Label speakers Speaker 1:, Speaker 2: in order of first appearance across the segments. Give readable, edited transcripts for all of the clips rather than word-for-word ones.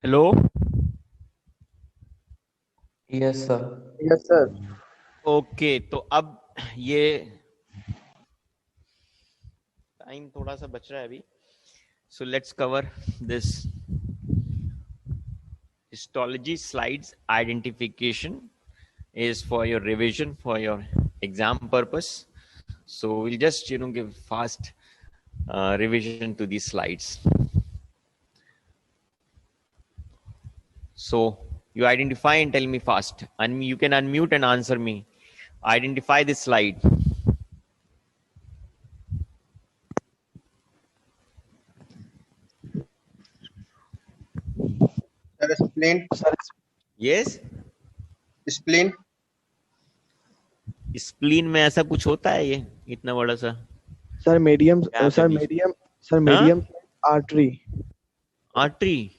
Speaker 1: Hello.
Speaker 2: Yes sir.
Speaker 3: Yes sir.
Speaker 1: Okay, तो अब ये टाइम थोड़ा सा बच रहा है अभी, so let's cover this histology slides. Identification is for your revision, for your exam purpose. So we'll just give fast revision to these slides. So you identify and tell me fast, and you can unmute and answer me. Identify this slide.
Speaker 3: Sir spleen.
Speaker 1: Yes,
Speaker 3: spleen.
Speaker 1: Spleen में ऐसा कुछ होता है, ये इतना बड़ा सा
Speaker 4: sir medium
Speaker 1: gap है
Speaker 4: सर
Speaker 1: बीच में?
Speaker 4: मीडियम सर
Speaker 1: हाँ,
Speaker 4: medium artery.
Speaker 1: Artery.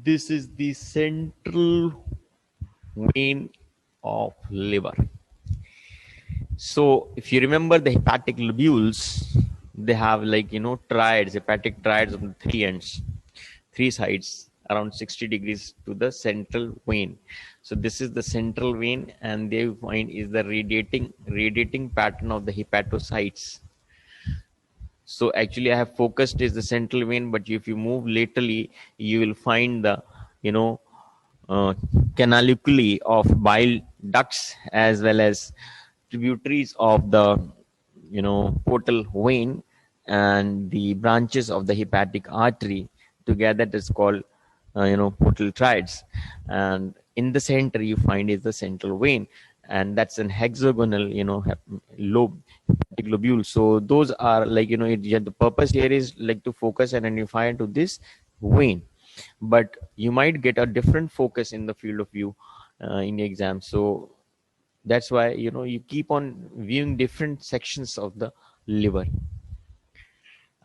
Speaker 1: This is the central vein of liver. So if you remember the hepatic lobules, they have triads, hepatic triads on the three ends, three sides, around 60 degrees to the central vein. So this is the central vein, and they find is the radiating pattern of the hepatocytes. So actually I have focused is the central vein, but if you move laterally, you will find the you know uh, canaliculi of bile ducts, as well as tributaries of the portal vein, and the branches of the hepatic artery. Together it is called portal triads. And in the center you find is the central vein, and that's an hexagonal lobe, hepatic lobule. So those are the purpose here is like to focus and identify to this vein, but you might get a different focus in the field of view in the exam. So that's why you keep on viewing different sections of the liver.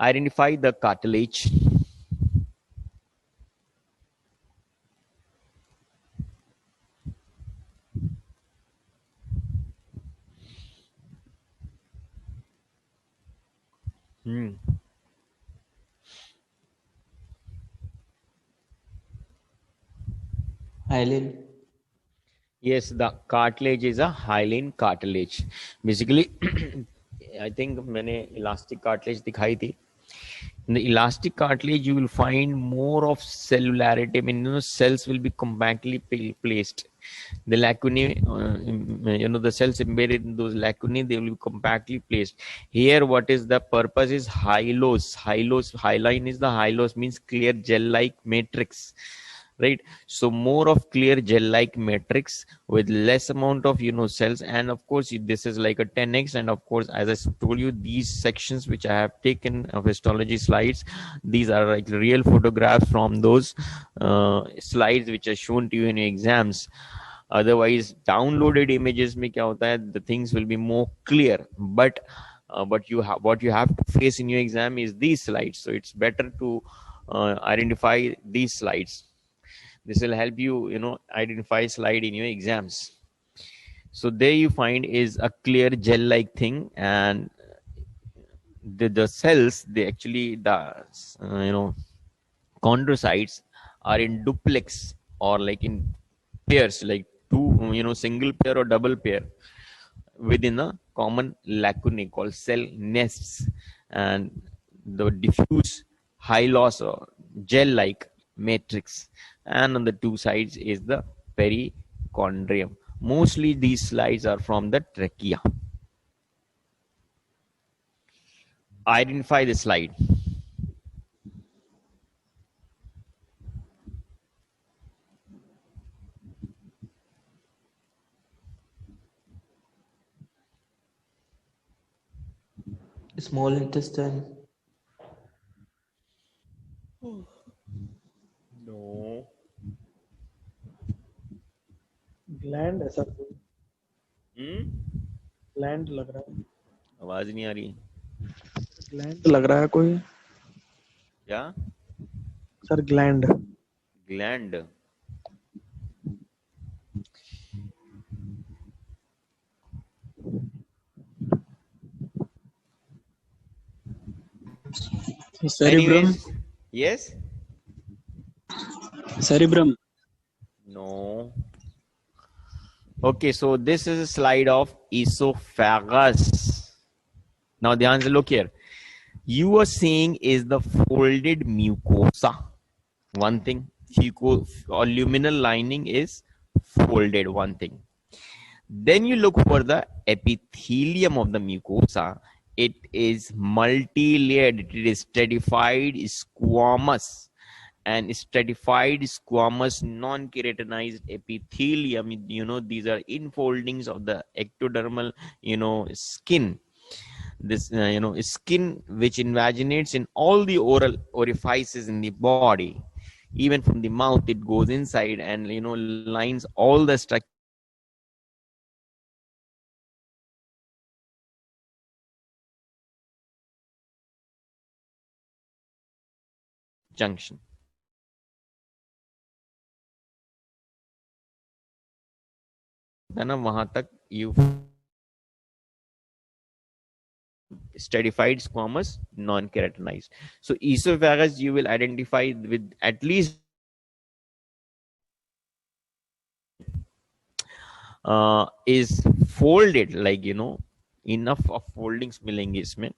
Speaker 1: Identify the cartilage. Hmm.
Speaker 2: Hyaline.
Speaker 1: Yes, the cartilage is a hyaline cartilage. Basically, I think मैंने elastic cartilage दिखाई थी. In the elastic cartilage, you will find more of cellularity. I mean, cells will be compactly placed. The lacunae, the cells embedded in those lacunae, they will be compactly placed. Here, what is the purpose is hylose. Hyaline is the hylose, means clear gel-like matrix, right? So more of clear gel-like matrix with less amount of cells. And of course this is like a 10x. And of course, as I told you, these sections which I have taken of histology slides, these are like real photographs from those slides which are shown to you in your exams. Otherwise downloaded images mein kya hota hai, the things will be more clear, but you have what you have to face in your exam is these slides. So it's better to identify these slides. This will help you identify slide in your exams. So there you find is a clear gel like thing, and the cells, they actually the chondrocytes are in duplex, or like in pairs, like two single pair or double pair within a common lacunae called cell nests. And the diffuse high loss or gel like matrix, and on the two sides is the perichondrium. Mostly these slides are from the trachea. Identify the slide.
Speaker 2: Small intestine.
Speaker 1: No.
Speaker 4: Gland है sir, कोई gland लग रहा है।
Speaker 1: आवाज नहीं आ रही
Speaker 4: gland लग रहा है कोई
Speaker 1: क्या?
Speaker 4: Sir, gland.
Speaker 1: Gland?
Speaker 4: Cerebrum.
Speaker 1: Anyways, yes,
Speaker 4: Cerebrum.
Speaker 1: no. Okay, so this is a slide of esophagus. Now the answer, look here. You are seeing is the folded mucosa. One thing, or luminal lining is folded, one thing. Then you look for the epithelium of the mucosa. It is multi-layered. It is stratified squamous. And stratified squamous non-keratinized epithelium, these are infoldings of the ectodermal, skin. This, skin which invaginates in all the oral orifices in the body. Even from the mouth, it goes inside and, lines all the structure. Junction. है ना, वहां तक you stratified squamous non-keratinized. So esophagus you will identify with at least is folded, like enough of foldings मिलेंगे इसमें.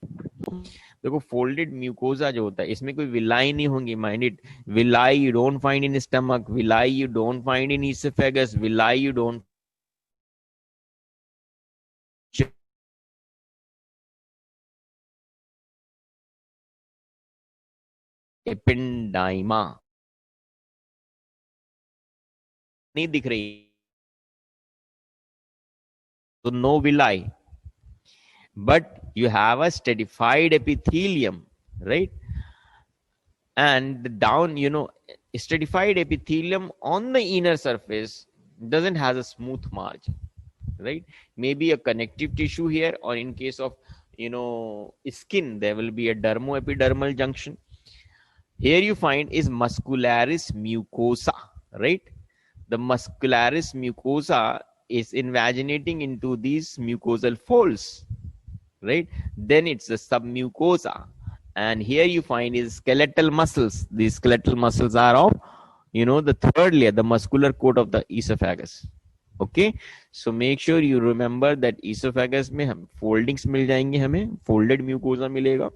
Speaker 1: देखो folded mucosa जो होता है इसमें कोई villi नहीं होंगी, mind it. Villi you don't find in stomach, villi you don't find in esophagus, villi you don't एपेंडाइमा नहीं दिख रही, तो नो विलाई, but you have a stratified epithelium, right? And down, stratified epithelium on the inner surface doesn't have a smooth margin, right? Maybe a connective tissue here, or in case of skin, there will be a dermoepidermal junction. Here you find is muscularis mucosa, right? The muscularis mucosa is invaginating into these mucosal folds, right? Then it's the submucosa, and here you find is skeletal muscles. These skeletal muscles are of the third layer, the muscular coat of the esophagus. Okay, so make sure you remember that esophagus में हम foldings मिल जाएंगे, हमें folded mucosa मिलेगा,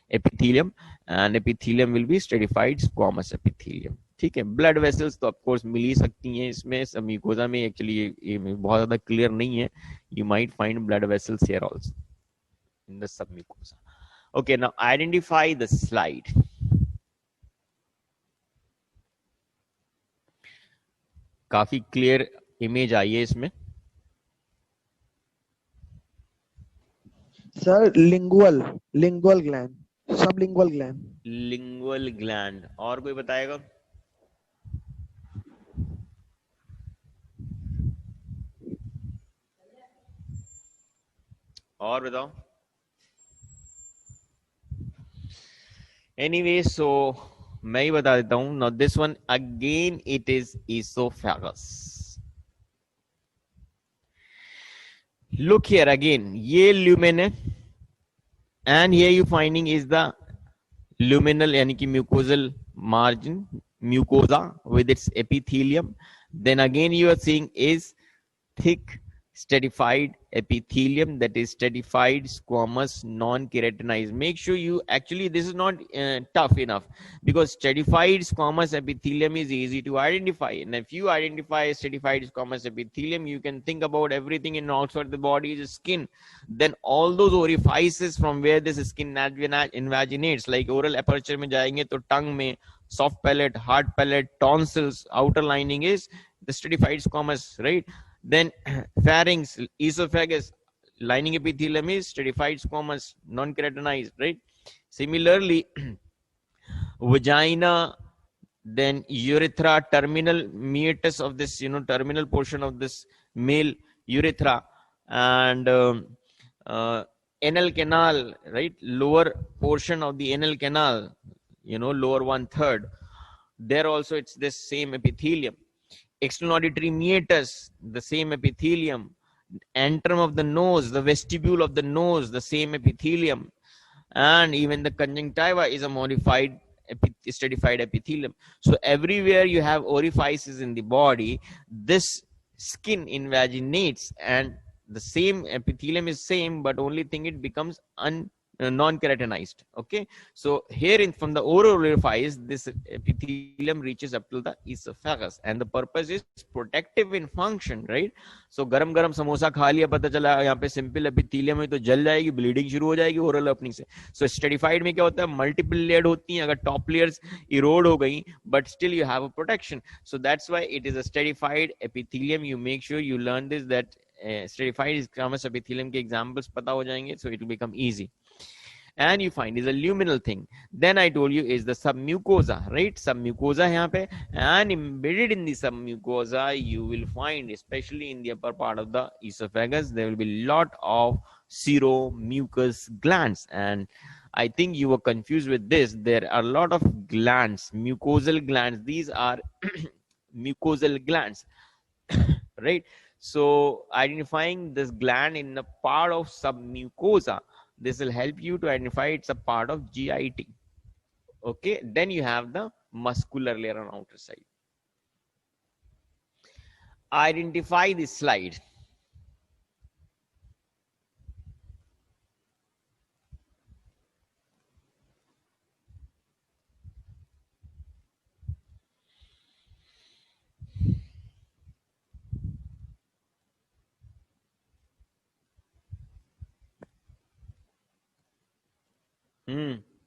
Speaker 1: epithelium, and epithelium will be stratified squamous epithelium. ठीक है. Blood vessels तो of course मिल ही सकती हैं इसमें, म्यूकोसा में एक्चुअली ये बहुत ज्यादा क्लियर नहीं है. You might find blood vessels here also in the submucosa. Okay, now identify the slide. काफी क्लियर इमेज आई है इसमें.
Speaker 4: Sir lingual gland, sublingual gland.
Speaker 1: Lingual gland. और कोई बताएगा? और बताओ. एनीवे, सो मैं ही बता देता हूं. Now this one again it is oesophagus. Look here again, ये ल्यूमेन है, and here you finding is the luminal यानी कि mucosal margin, mucosa with its epithelium. Then again you are seeing is thick stratified epithelium, that is stratified squamous non-keratinized. Make sure you actually, this is not tough enough, because stratified squamous epithelium is easy to identify, and if you identify stratified squamous epithelium, you can think about everything in outside the body is skin. Then all those orifices from where this skin invaginates, like oral aperture में जाएंगे तो tongue में, soft palate, hard palate, tonsils, outer lining is the stratified squamous, right? Then pharynx, esophagus, lining epithelium is stratified squamous non-keratinized, right? Similarly vagina, then urethra, terminal meatus of this, terminal portion of this male urethra, and anal canal, right? Lower portion of the anal canal, lower 1/3, there also it's this same epithelium. External auditory meatus, the same epithelium. Antrum of the nose, the vestibule of the nose, the same epithelium. and even the conjunctiva is a modified stratified epithelium. So everywhere you have orifices in the body, this skin invaginates, and the same epithelium is same, but only thing it becomes non-keratinized. Okay, so here in from the oral orifice, this epithelium reaches up to the esophagus, and the purpose is protective in function, right? So गरम गरम समोसा खा लिया, पता चला यहाँ पे simple epithelium है तो जल जाएगी, ब्लीडिंग शुरू हो जाएगी ओरल ओपनिंग से. सो स्ट्रेटिफाइड में क्या होता है, मल्टीपल लेयर्ड होती हैं, अगर टॉप लेयर्स इरोड हो गई but still you have a protection. So that's why it is a stratified epithelium. You make sure you learn this that stratified squamous epithelium के examples पता हो जाएंगे, so it will become easy. And you find is a luminal thing. Then I told you is the submucosa, right? Submucosa है यहाँ पे, and embedded in the submucosa you will find, especially in the upper part of the esophagus, there will be lot of seromucous glands. And I think you were confused with this. There are a lot of glands, mucosal glands. These are mucosal glands, right? So identifying this gland in a part of submucosa, this will help you to identify it's a part of GIT. Okay, then you have the muscular layer on outer side. Identify this slide.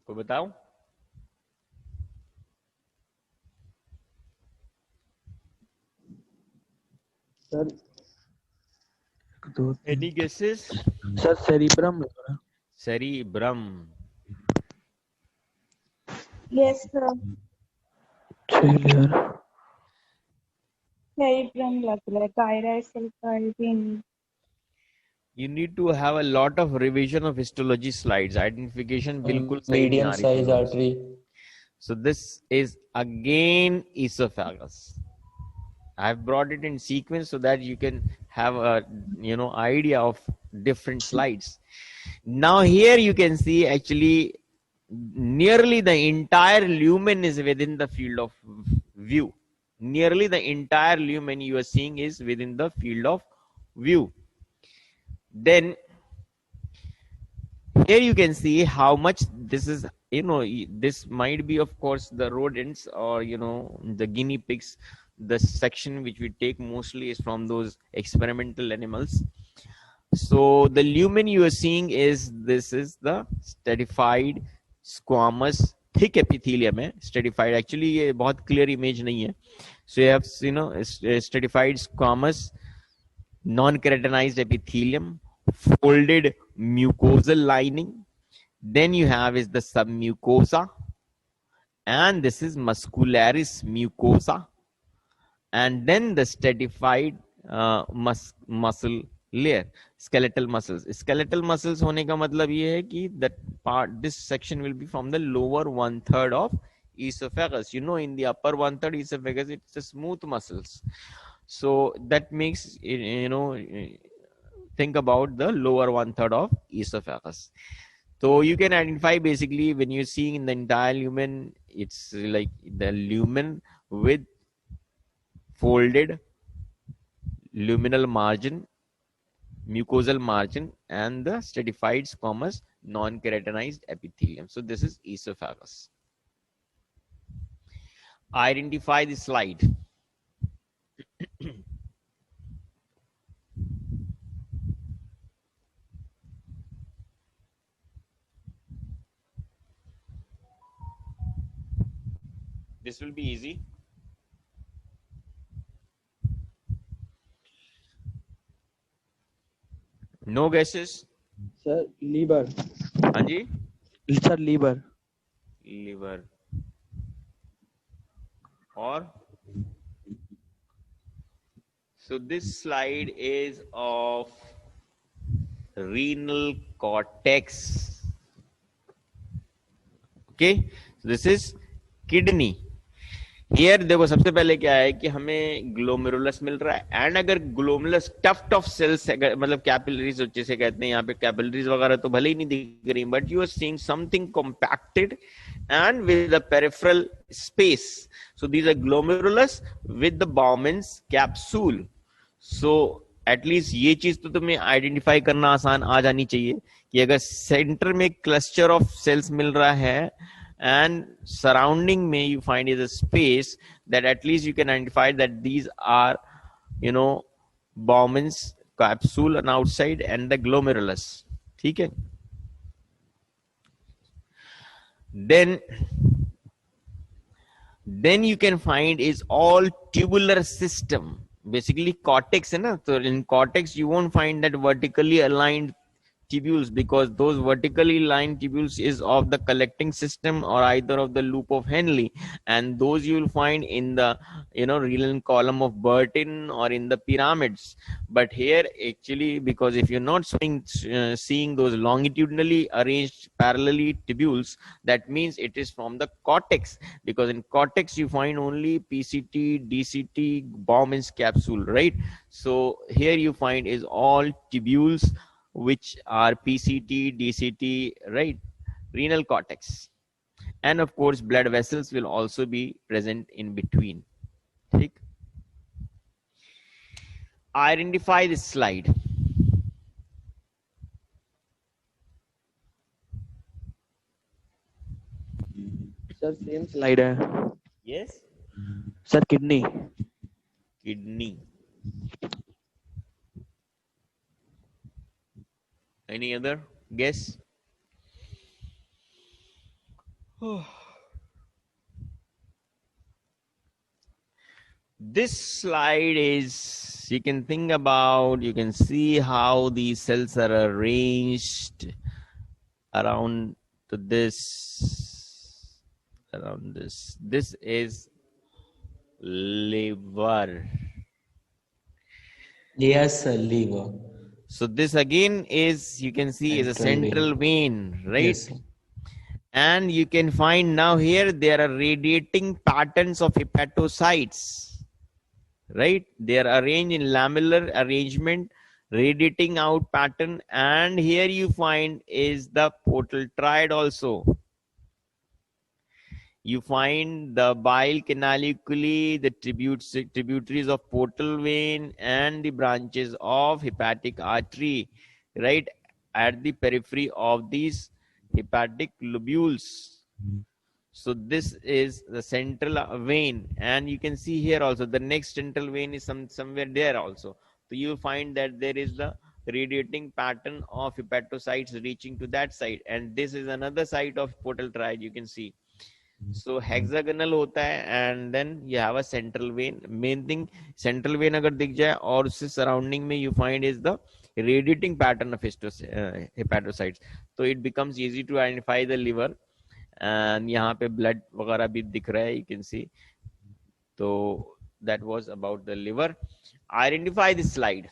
Speaker 1: कोई बताओ.
Speaker 4: Sir
Speaker 1: Any guesses?
Speaker 4: Sir cerebrum.
Speaker 1: Cerebrum.
Speaker 5: Yes, sir.
Speaker 4: Cellular.
Speaker 5: Cerebrum लग रहा है, chirosulfide.
Speaker 1: You need to have a lot of revision of histology slides. Identification बिल्कुल सही नहीं
Speaker 2: Medium
Speaker 1: आ रही
Speaker 2: size
Speaker 1: थी.
Speaker 2: artery.
Speaker 1: So this is again esophagus. I've brought it in sequence so that you can have a idea of different slides. Now here you can see actually nearly the entire lumen is within the field of view. Nearly the entire lumen you are seeing is within the field of view. Then here you can see how much this is, this might be of course the rodents or the guinea pigs. The section which we take mostly is from those experimental animals. So the lumen you are seeing is, this is the stratified squamous thick epithelium है. Stratified actually ये बहुत clear image नहीं है. So you have stratified squamous non-keratinized epithelium, folded mucosal lining. Then you have is the submucosa, and this is muscularis mucosa, and then the stratified muscle layer, skeletal muscles. Skeletal muscles होने का मतलब ये है कि that part, this section will be from the lower 1/3 of esophagus. In the upper 1/3 esophagus, it's the smooth muscles. So that makes think about the lower 1/3 of esophagus. So you can identify basically when you're seeing in the entire lumen, it's like the lumen with folded luminal margin, mucosal margin, and the stratified squamous non-keratinized epithelium. So this is esophagus. Identify the slide. This will be easy. No guesses?
Speaker 4: Sir, liver.
Speaker 1: हाँ जी?
Speaker 4: Sir, liver.
Speaker 1: Liver. Or? So this slide is of renal cortex. Okay, so this is kidney. Here देखो सबसे पहले क्या है कि हमें glomerulus मिल रहा है, एंड अगर ग्लोमेरुलस टफ्ट ऑफ सेल्स मतलब कैपिलरीज जैसे कहते हैं यहाँ पे, कैपिलरीज वगैरह तो भले ही नहीं दिख रही, but you are seeing something compacted and with the peripheral space. So these are glomerulus with the Bowman's capsule. So at least ये चीज तो तुम्हें आइडेंटिफाई करना आसान आ जानी चाहिए कि अगर सेंटर में क्लस्टर ऑफ सेल्स मिल रहा है and surrounding में you find is a space, that at least you can identify that these are, you know, Bowman's capsule on outside and the glomerulus. ठीक है. Then you can find is all tubular system. Basically cortex है ना, so in cortex you won't find that vertically aligned tubules, because those vertically aligned tubules is of the collecting system or either of the loop of Henle, and those you will find in the, you know, renal column of Burton or in the pyramids. But here actually, because if you're not seeing those longitudinally arranged parallelly tubules, that means it is from the cortex, because in cortex you find only PCT, DCT, Bowman's capsule, right? So here you find is all tubules which are PCT, DCT, right? Renal cortex. And of course, blood vessels will also be present in between. ठीक? Identify this slide.
Speaker 4: Sir same slide है.
Speaker 1: Yes?
Speaker 4: Sir kidney.
Speaker 1: Kidney. Any other guess? This slide is, you can think about, you can see how these cells are arranged around to this, around this. This is liver.
Speaker 2: Yes, sir. Liver.
Speaker 1: So this again is, you can see, is a central vein, right?
Speaker 2: Yes, sir.
Speaker 1: And you can find now here there are radiating patterns of hepatocytes, right? They are arranged in lamellar arrangement, radiating out pattern, and here you find is the portal triad also. You find the bile canaliculi, the tributaries of portal vein, and the branches of hepatic artery, right, at the periphery of these hepatic lobules. So this is the central vein, and you can see here also the next central vein is somewhere there also. So you find that there is the radiating pattern of hepatocytes reaching to that side, and this is another site of portal triad, you can see. So hexagonal होता है, and then you have a central vein. Main thing, central vein अगर दिख जाए और उससे surrounding में you find is the radiating pattern of hepatocytes. So it becomes easy to identify the liver. And यहाँ पे blood वगैरह भी दिख रहा है, you can see. So that was about the liver. Identify this slide.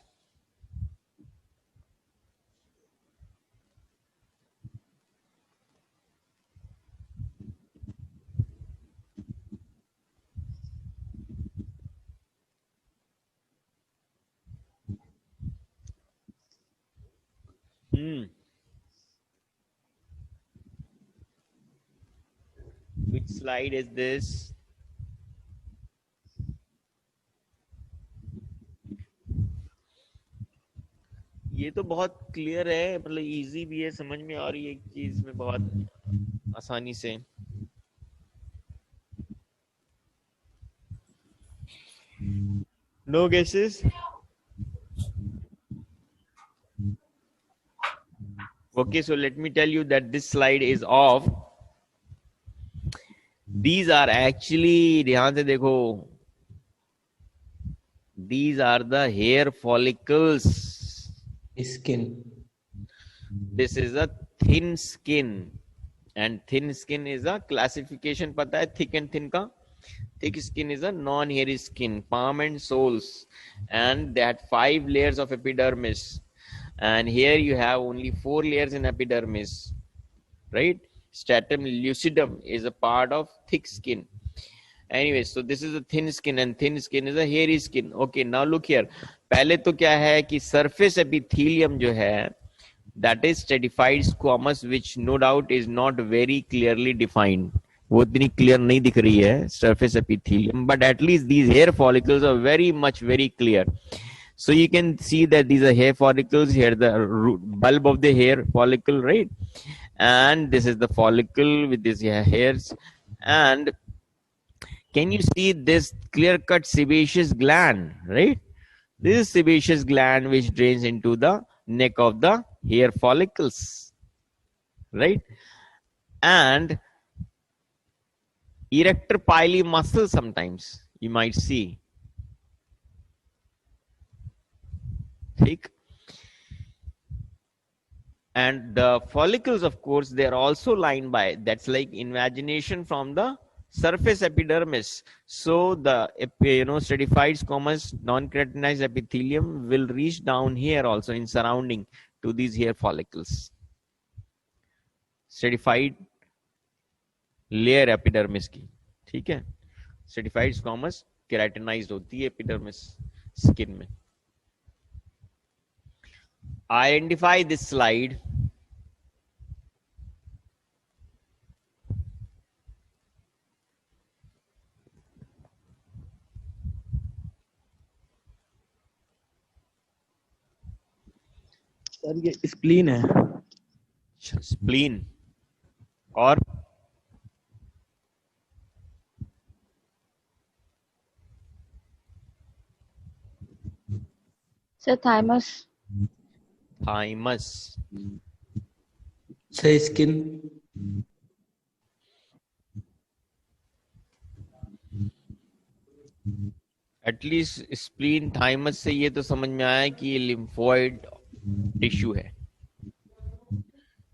Speaker 1: Which slide is this? ये तो बहुत क्लियर है, मतलब इजी भी है, समझ में आ रही है एक चीज में बहुत आसानी से. No guesses? Okay, so let me tell you that this slide is of, these are actually, ध्यान से देखो, these are the hair follicles.
Speaker 2: Skin.
Speaker 1: This is a thin skin, and thin skin is a classification, पता है thick and thin का? Thick skin is a non-hairy skin, palm and soles, and they had 5 layers of epidermis, and here you have only 4 layers in epidermis, right? Stratum lucidum is a part of thick skin, Anyway, so this is a thin skin and thin skin is a hairy skin. Okay, now look here. पहले तो क्या है कि surface epithelium जो है, that is stratified squamous, which no doubt is not very clearly defined. वो इतनी clear नहीं दिख रही है surface epithelium, but at least these hair follicles are very clear. So you can see that these are hair follicles. Here the bulb of the hair follicle, right? And this is the follicle with these hairs. And can you see this clear-cut sebaceous gland, right? This is sebaceous gland which drains into the neck of the hair follicles, right? And erector pili muscle sometimes you might see. Take. And the follicles, of course, they are also lined by, that's like invagination from the surface epidermis. So the stratified squamous non-keratinized epithelium will reach down here also in surrounding to these hair follicles. Stratified layer epidermis की, ठीक है? Stratified squamous keratinized होती है epidermis skin में. Identify this slide.
Speaker 4: Sir ये spleen है.
Speaker 1: Spleen और
Speaker 5: Sir, thymus.
Speaker 1: thymus.
Speaker 2: Sir, skin.
Speaker 1: At least spleen thymus से ये तो समझ में आया कि ये लिम्फोइड टिश्यू है,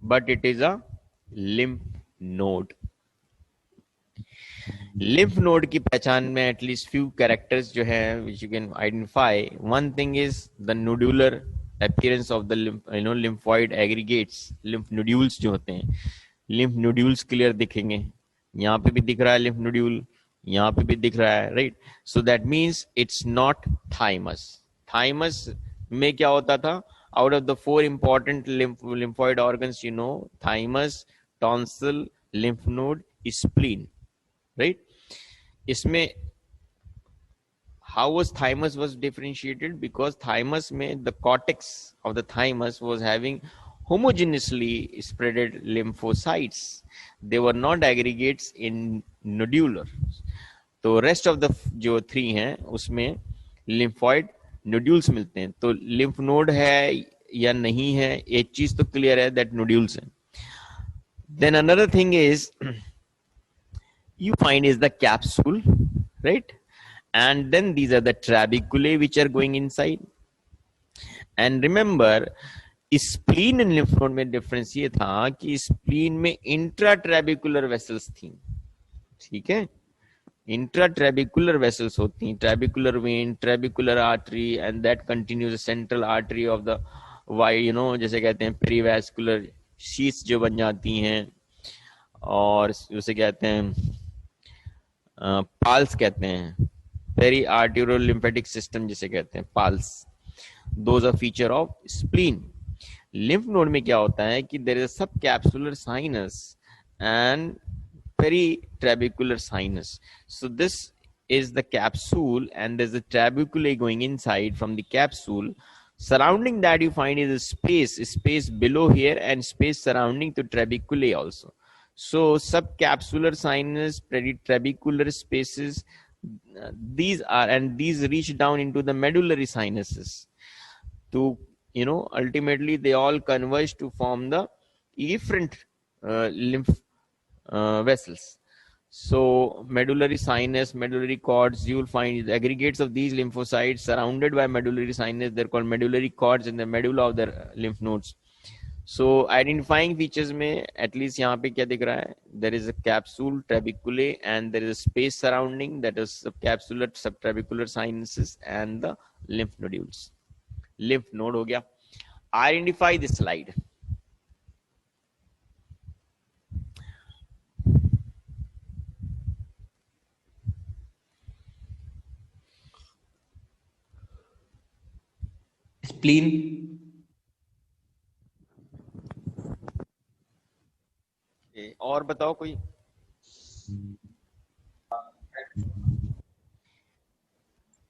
Speaker 1: but it is a lymph node. Lymph node की पहचान में एटलीस्ट फ्यू कैरेक्टर्स जो है which you can identify. One thing is the nodular appearance of the lymphoid aggregates. Lymph nodules जो होते हैं, लिम्फ नोड्यूल्स क्लियर दिखेंगे. यहाँ पे भी दिख रहा है लिम्फ नोड्यूल, यहाँ पे भी दिख रहा है, right? So that means it's not thymus. Thymus में क्या होता था? Out of the 4 important lymphoid organs, you know, thymus, tonsil, lymph node, spleen, right? इसमें how was thymus was differentiated? Because thymus में the cortex of the thymus was having homogeneously spreaded lymphocytes. They were not aggregates in nodular. तो rest of the जो 3 हैं उसमें lymphoid nodules मिलते हैं. तो lymph node है या नहीं है, एक चीज तो क्लियर है दैट नोड्यूल्स हैं. Then another thing is you find is the capsule, right? And then these are the trabeculae which are going inside. And remember, spleen and lymph node में डिफरेंस ये था कि स्प्लीन में इंट्राट्रेबिकुलर vessels थी, ठीक है? इंट्राट्रेबिकुलर vessels होती हैं, trabecular vein, trabecular artery, and that continues central artery of the y, जैसे कहते हैं पेरीवैस्कुलर शीट्स जो बन जाती हैं, और उसे कहते हैं पाल्स कहते हैं, पेरी आर्टेरियल लिम्फेटिक सिस्टम जिसे कहते हैं PALS. Those are feature of spleen. Lymph node में क्या होता है कि there is a subcapsular sinus and peritrabecular sinus. So this is the capsule, and there's a trabeculae going inside from the capsule. Surrounding that you find is a space below here and space surrounding the trabeculae also. So subcapsular sinus, peritrabecular spaces, these are, and these reach down into the medullary sinuses to, ultimately they all converge to form the efferent lymph vessels. So medullary sinus, medullary cords, you will find the aggregates of these lymphocytes surrounded by medullary sinus. They're called medullary cords in the medulla of the lymph nodes. So identifying features में at least यहाँ पे क्या दिख रहा है? There is a capsule, trabeculae, and there is a space surrounding, that is subcapsular, subtrabecular sinuses and the lymph nodules. Lymph node हो गया. Identify this slide.
Speaker 2: spleen,
Speaker 1: और बताओ कोई।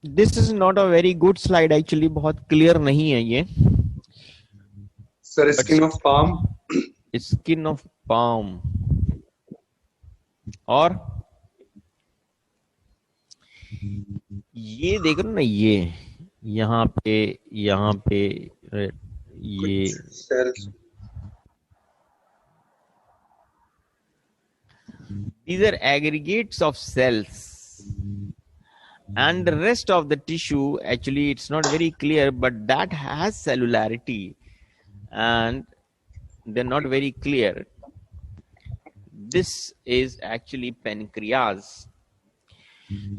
Speaker 1: This is not a very good slide actually, बहुत clear नहीं है ये।
Speaker 3: Sir, skin of palm.
Speaker 1: Skin of palm. और ये देखो ना, ये यहाँ पे ये
Speaker 3: Cells.
Speaker 1: these are aggregates of cells, and the rest of the tissue actually it's not very clear, but that has cellularity and they're not very clear. This is actually pancreas.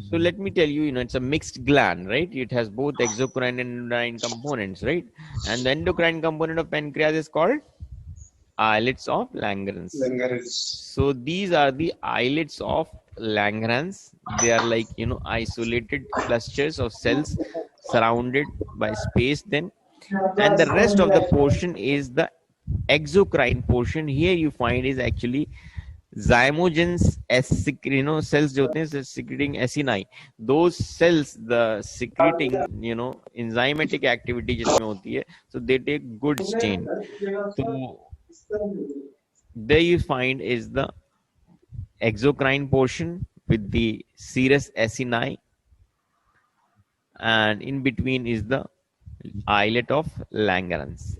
Speaker 1: So let me tell you, it's a mixed gland, right? It has both exocrine and endocrine components, right? And the endocrine component of pancreas is called islets of Langerhans. So these are the islets of Langerhans. They are like, isolated clusters of cells surrounded by space then. And the rest of the portion is the exocrine portion. Here you find is actually zymogens, cells जो होते हैं secreting acini. Those cells, the secreting, enzymatic activity जिसमें होती है, so they take good stain. So there you find is the exocrine portion with the serous acini, and in between is the islet of Langerhans.